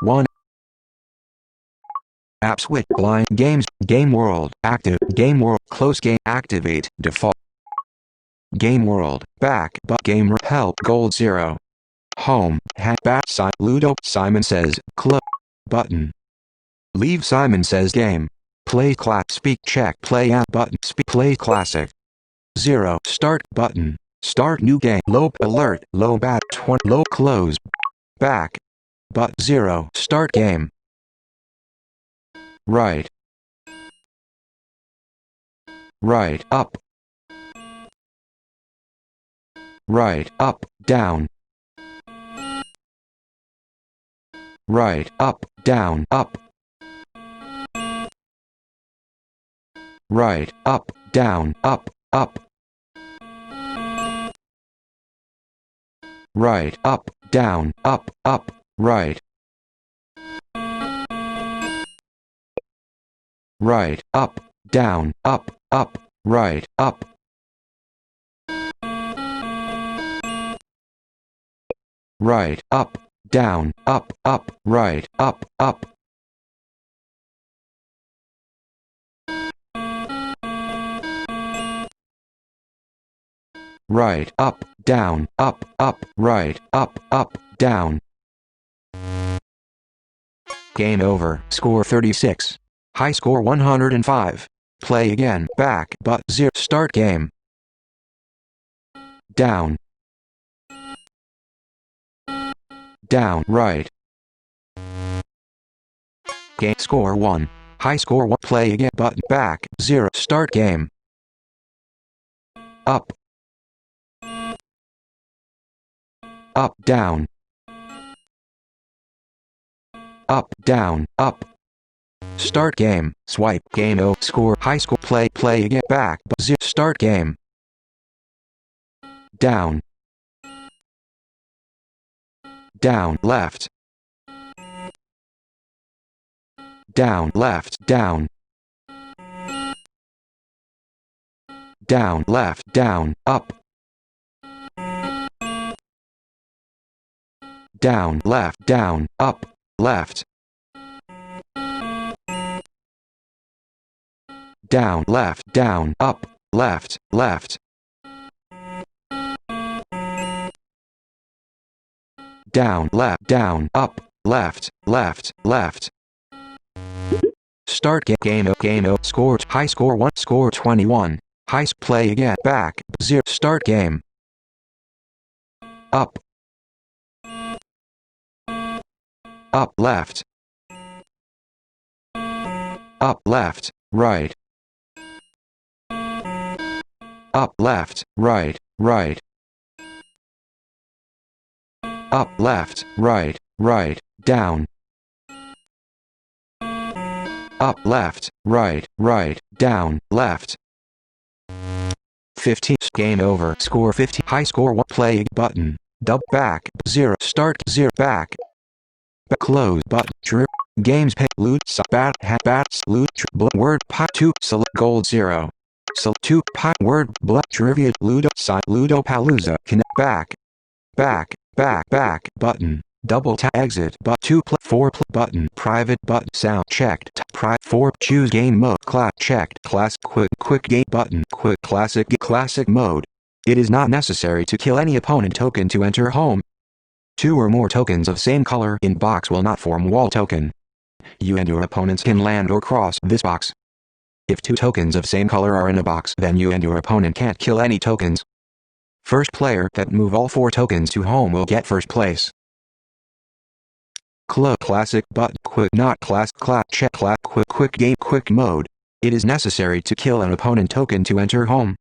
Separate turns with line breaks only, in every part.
1. App switch blind games game world active game world close game activate default game world back but game help gold 0 home hat back side Ludo Simon says close button leave Simon says game play class speak check play app button speak play classic 0 start button start new game low alert low bat 20 low close back but 0 start game right right up right up down right up down up right up down up up right up down up up right right up down up up right up right up down up up right up up right up down up up right up up down game over score 36 high score 105 play again back but 0 start game down down right game score 1 high score 1 play again button back 0 start game up up down up down up start game swipe game o score high score play again back 0 start game down down left down left down down left down up down left down up left down left down up left left down left down up left left left start game o score high score 1 score 21 high play again back 0 start game up up left up left right up left right right up left right right down up left right right down left 15 game over score 50 high score 1 play button dub back 0 start 0 back close button trip games pay loot bat hat bats loot word part 2 select gold 0 select 2 pot word blood trivia ludo side ludo palooza connect back back back button double tap exit but 2 4 button private button sound checked 4 choose game mode class checked class quick game button quick classic mode it is not necessary to kill any opponent token to enter home 2 or more tokens of same color in box will not form wall token. You and your opponents can land or cross this box. If 2 tokens of same color are in a box, then you and your opponent can't kill any tokens. First player that move all 4 tokens to home will get first place. Classic but quick not class check class quick game quick mode. It is necessary to kill an opponent token to enter home.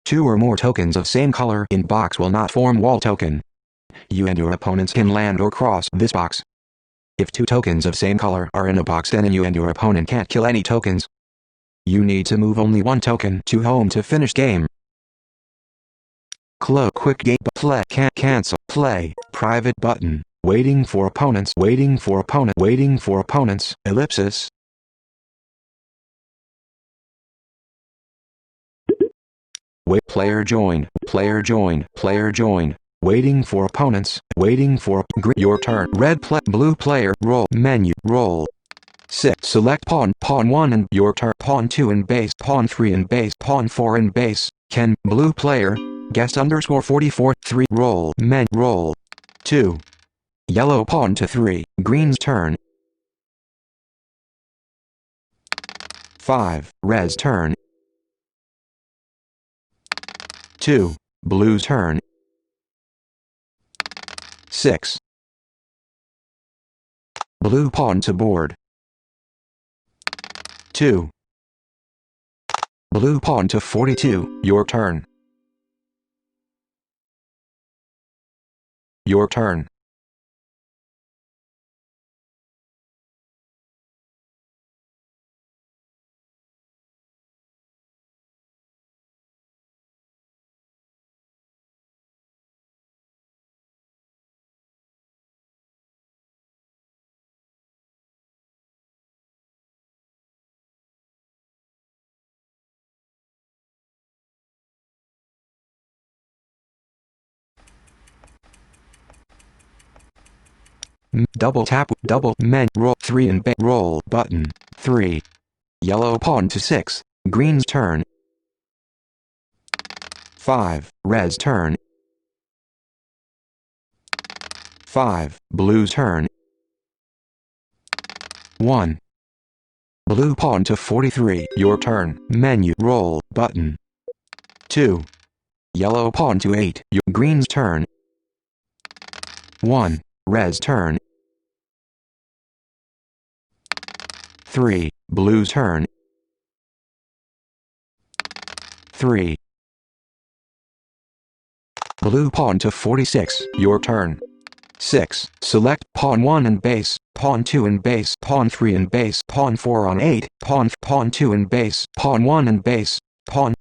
2 or more tokens of same color in box will not form wall token. You and your opponents can land or cross this box. If 2 tokens of same color are in a box, then you and your opponent can't kill any tokens. You need to move only 1 token to home to finish game. Quick game play can't cancel play private button waiting for opponents ellipsis wait player joined Waiting for opponents. Waiting for your turn. Blue player. Roll. Menu. Roll. 6. Select pawn. Pawn 1 and your turn. Pawn 2 in base. Pawn 3 in base. Pawn 4 in base. Can. Blue player. Guest underscore 44. 3. Roll. Roll. 2. Yellow pawn to 3. Green's turn. 5. Red's turn. 2. Blue's turn. 6. Blue pawn to board. 2. Blue pawn to 42. Your turn. Your turn. Double tap. Double roll. 3 and roll button. 3. Yellow pawn to 6. Green's turn. 5. Red's turn. 5. Blue's turn. 1. Blue pawn to 43. Your turn. Menu. Roll button. 2. Yellow pawn to 8. Your green's turn. 1. Red's turn. 3. Blue's turn. 3. Blue pawn to 46. Your turn. 6. Select pawn 1 in base, pawn 2 in base, pawn 3 in base, pawn 4 on 8, pawn 2 in base, pawn 1 in base, pawn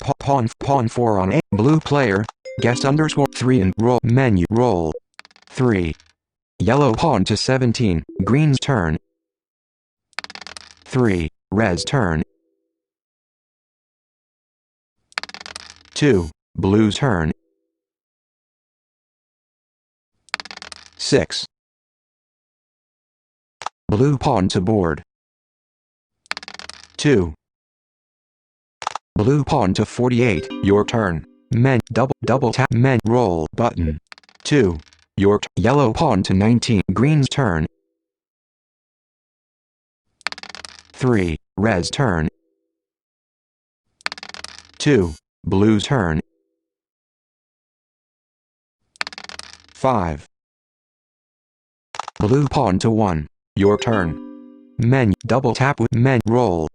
4 on 8. Blue player. Guest underscore 3 and roll. Menu. Roll. 3. Yellow pawn to 17. Green's turn. 3. Red's turn. 2. Blue's turn. 6. Blue pawn to board. 2. Blue pawn to 48. Your turn. Double tap. Roll button. 2. Your yellow pawn to 19. Green's turn. 3. Red's turn. 2. Blue's turn. 5. Blue pawn to 1. Your turn. Double tap with roll.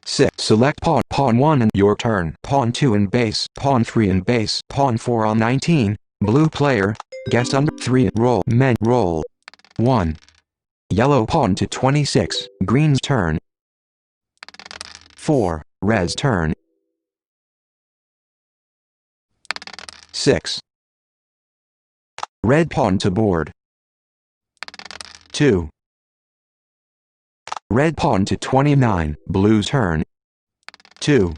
6. Select pawn 1 and your turn. Pawn 2 in base. Pawn 3 in base. Pawn 4 on 19. Blue player. Guest under 3. Roll. Roll. 1. Yellow pawn to 26. Green's turn. 4. Red's turn. 6. Red pawn to board. 2. Red pawn to 29. Blue's turn. 2.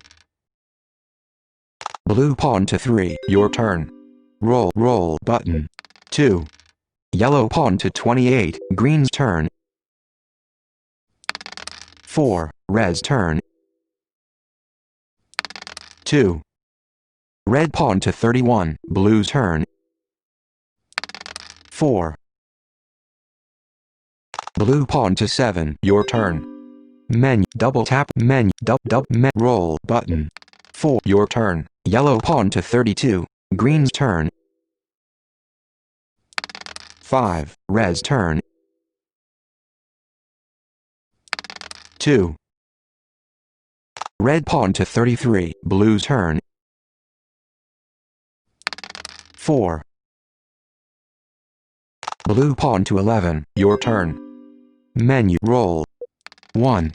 Blue pawn to 3. Your turn. Roll button. 2. Yellow pawn to 28. Green's turn. 4. Red's turn. 2. Red pawn to 31. Blue's turn. 4. Blue pawn to 7. Your turn. Double tap. Roll button. 4. Your turn. Yellow pawn to 32. Green's turn. 5. Red's turn. 2. Red pawn to 33. Blue's turn. 4. Blue pawn to 11. Your turn. Roll. 1.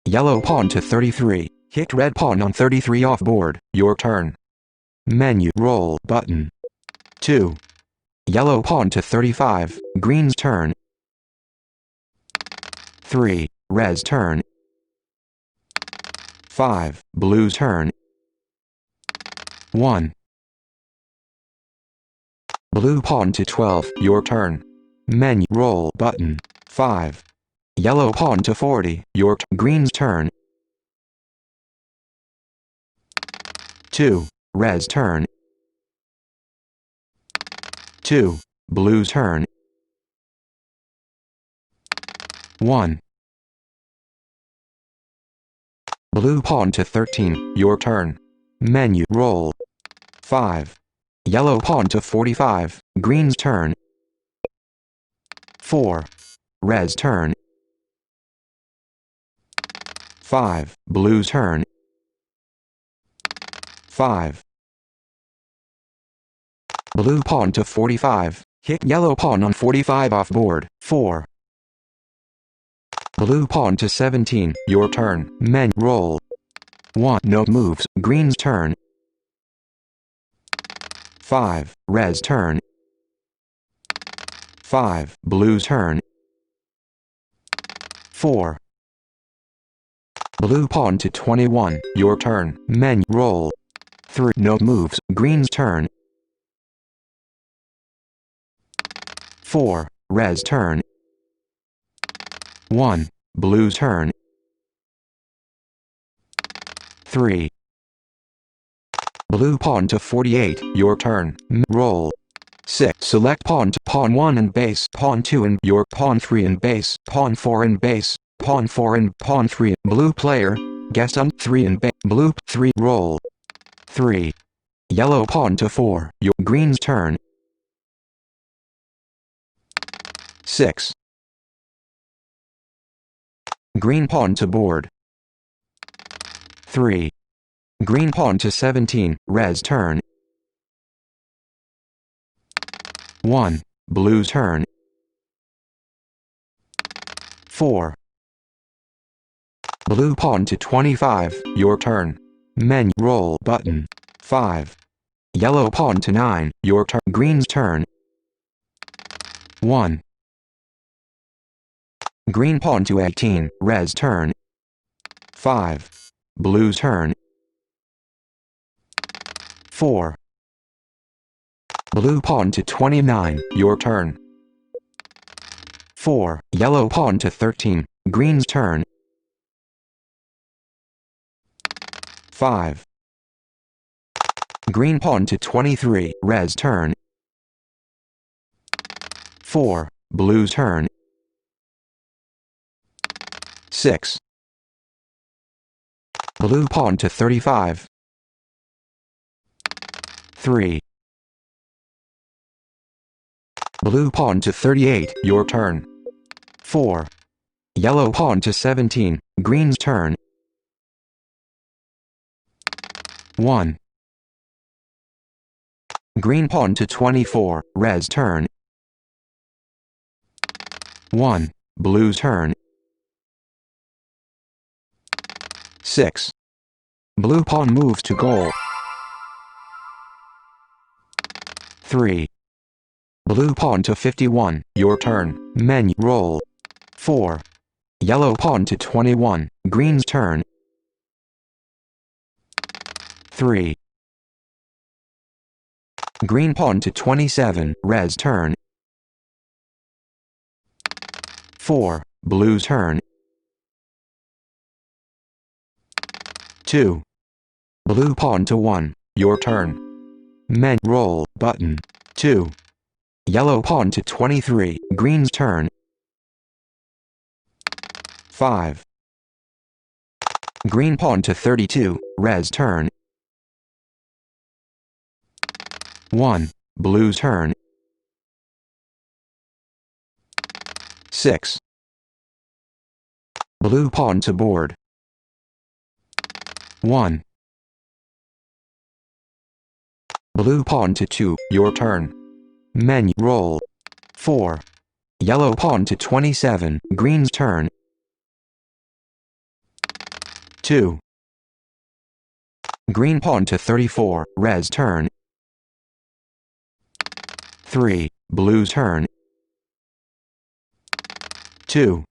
Yellow pawn to 33. Kicked red pawn on 33 off board. Your turn. Roll button. 2. Yellow pawn to 35. Green's turn. 3. Red's turn. 5. Blue's turn. 1. Blue pawn to 12, your turn. Menu roll button. 5. Yellow pawn to 40, your green's turn. 2. Red's turn. 2. Blue's turn. 1. Blue pawn to 13, your turn. Menu roll. 5. Yellow pawn to 45, green's turn. 4. Red's turn. 5. Blue's turn. 5. Blue pawn to 45, hit yellow pawn on 45 off board. 4. Blue pawn to 17, your turn. Men roll. 1. No moves, green's turn. 5. Red's turn. 5. Blue's turn. 4. Blue pawn to 21, your turn. Men roll. 3. No moves, green's turn. 4. Red's turn. 1. Blue's turn. 3. Blue pawn to 48, your turn. Roll. 6. Select pawn to pawn 1 and base, pawn 2 and your pawn 3 and base, pawn 4 and base, pawn 4 and pawn 3. Blue player, guess on 3 and base. Blue 3 roll. 3. Yellow pawn to 4, your green's turn. 6. Green pawn to board. 3. Green pawn to 17, red's turn. 1. Blue's turn. 4. Blue pawn to 25, your turn. Menu roll button. 5. Yellow pawn to 9, your turn. Green's turn. 1. Green pawn to 18, red's turn. 5. Blue's turn. 4. Blue pawn to 29, your turn. 4. Yellow pawn to 13, green's turn. 5. Green pawn to 23, red's turn. 4. Blue's turn. 6. Blue pawn to 35. 3. Blue pawn to 38, your turn. 4. Yellow pawn to 17, green's turn. 1. Green pawn to 24, red's turn. 1. Blue's turn. 6. Blue pawn moves to goal. 3. Blue pawn to 51, your turn. Menu roll. 4. Yellow pawn to 21, green's turn. 3. Green pawn to 27, red's turn. 4. Blue's turn. 2. Blue pawn to 1, your turn. Men roll button. 2. Yellow pawn to 23, green's turn. 5. Green pawn to 32, red's turn. 1. Blue's turn. 6. Blue pawn to board. 1. Blue pawn to 2, your turn. Menu roll. 4. Yellow pawn to 27, green's turn. 2. Green pawn to 34, red's turn. 3. Blue's turn. 2.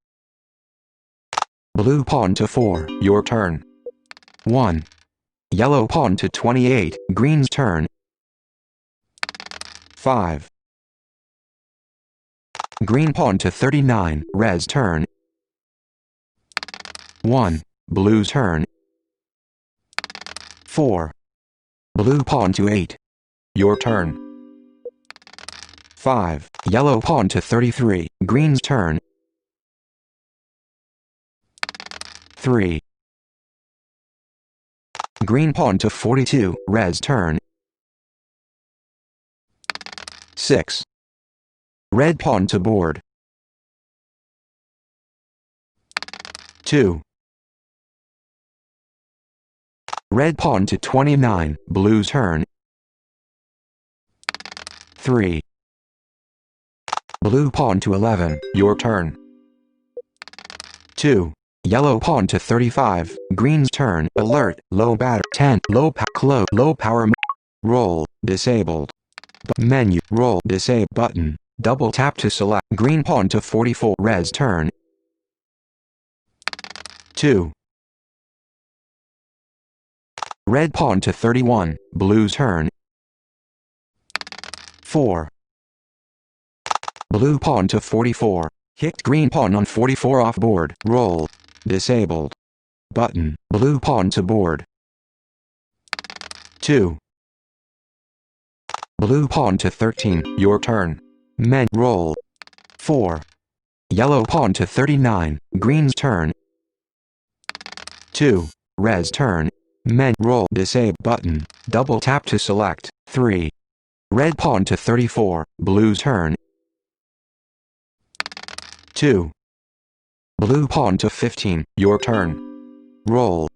Blue pawn to 4, your turn. 1. Yellow pawn to 28, green's turn. 5. Green pawn to 39, red's turn. 1. Blue's turn. 4. Blue pawn to 8. Your turn. 5. Yellow pawn to 33, green's turn. 3. Green pawn to 42, red's turn. 6. Red pawn to board. 2. Red pawn to 29, blue's turn. 3. Blue pawn to 11, your turn. 2. Yellow pawn to 35, green's turn. Alert, low batter. 10. Low power. Roll, disabled. Menu, roll, disable button. Double tap to select. Green pawn to 44, red's turn. 2. Red pawn to 31, blue's turn. 4. Blue pawn to 44. Kicked green pawn on 44 off board. Roll. Disabled. Button. Blue pawn to board. 2. Blue pawn to 13. Your turn. Roll. 4. Yellow pawn to 39. Green's turn. 2. Red's turn. Roll. Disable button. Double tap to select. 3. Red pawn to 34. Blue's turn. 2. Blue pawn to 15, your turn. Roll.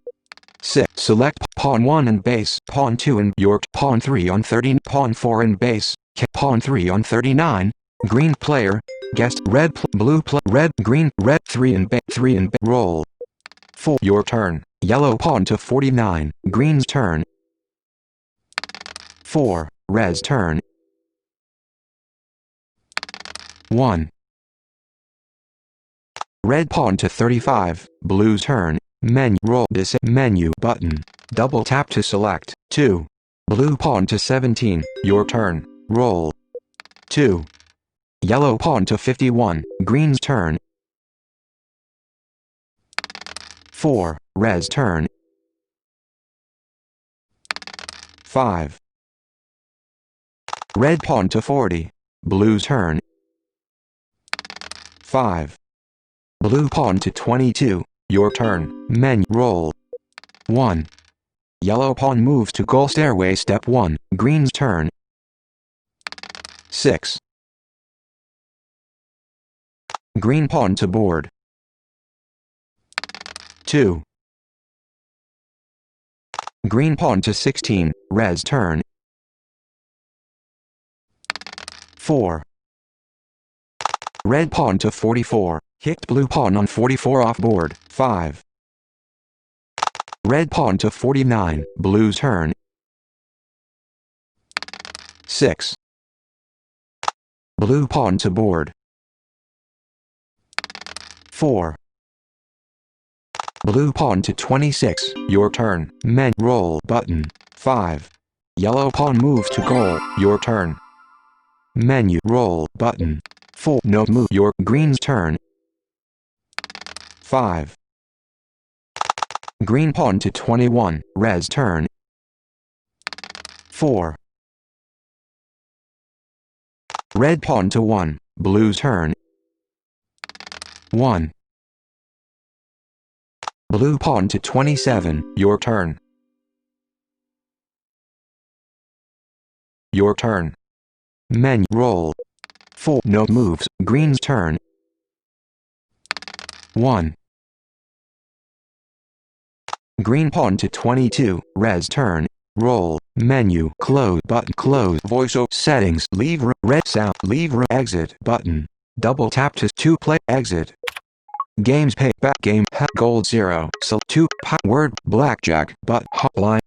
6. Select pawn 1 and base, pawn 2 and your pawn 3 on 30, pawn 4 and base, pawn 3 on 39. Green player, guessed red, blue, red, green, red 3 and 3 and roll. 4. Your turn. Yellow pawn to 49, green's turn. 4. Red's turn. 1. Red pawn to 35, blue's turn. Roll menu button. Double tap to select. 2. Blue pawn to 17, your turn. Roll. 2. Yellow pawn to 51, green's turn. 4. Red's turn. 5. Red pawn to 40, blue's turn. 5. Blue pawn to 22, your turn. Roll. 1. Yellow pawn moves to goal stairway step 1, green's turn. 6. Green pawn to board. 2. Green pawn to 16, red's turn. 4. Red pawn to 44, kicked blue pawn on 44 off board. 5. Red pawn to 49, blue's turn. 6. Blue pawn to board. 4. Blue pawn to 26, your turn. Roll button. 5. Yellow pawn moves to goal, your turn. Menu roll button. 4. No move, your green's turn. 5. Green pawn to 21, red's turn. 4. Red pawn to 1, blue's turn. 1. Blue pawn to 27, your turn. Your turn. Roll. 4. No moves, green's turn. 1. Green pawn to 22, red's turn. Roll. Menu. Close button. Close. Voiceover settings. Leave room. Red sound. Leave room. Exit button. Double tap to play. Exit. Games pay back game. Gold 0. So 2. Word. Blackjack. But hotline.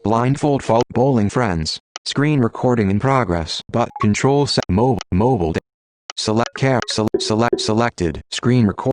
Blindfold fall. Bowling friends. Screen recording in progress. But control set. Mobile. Select care. Select selected. Screen record.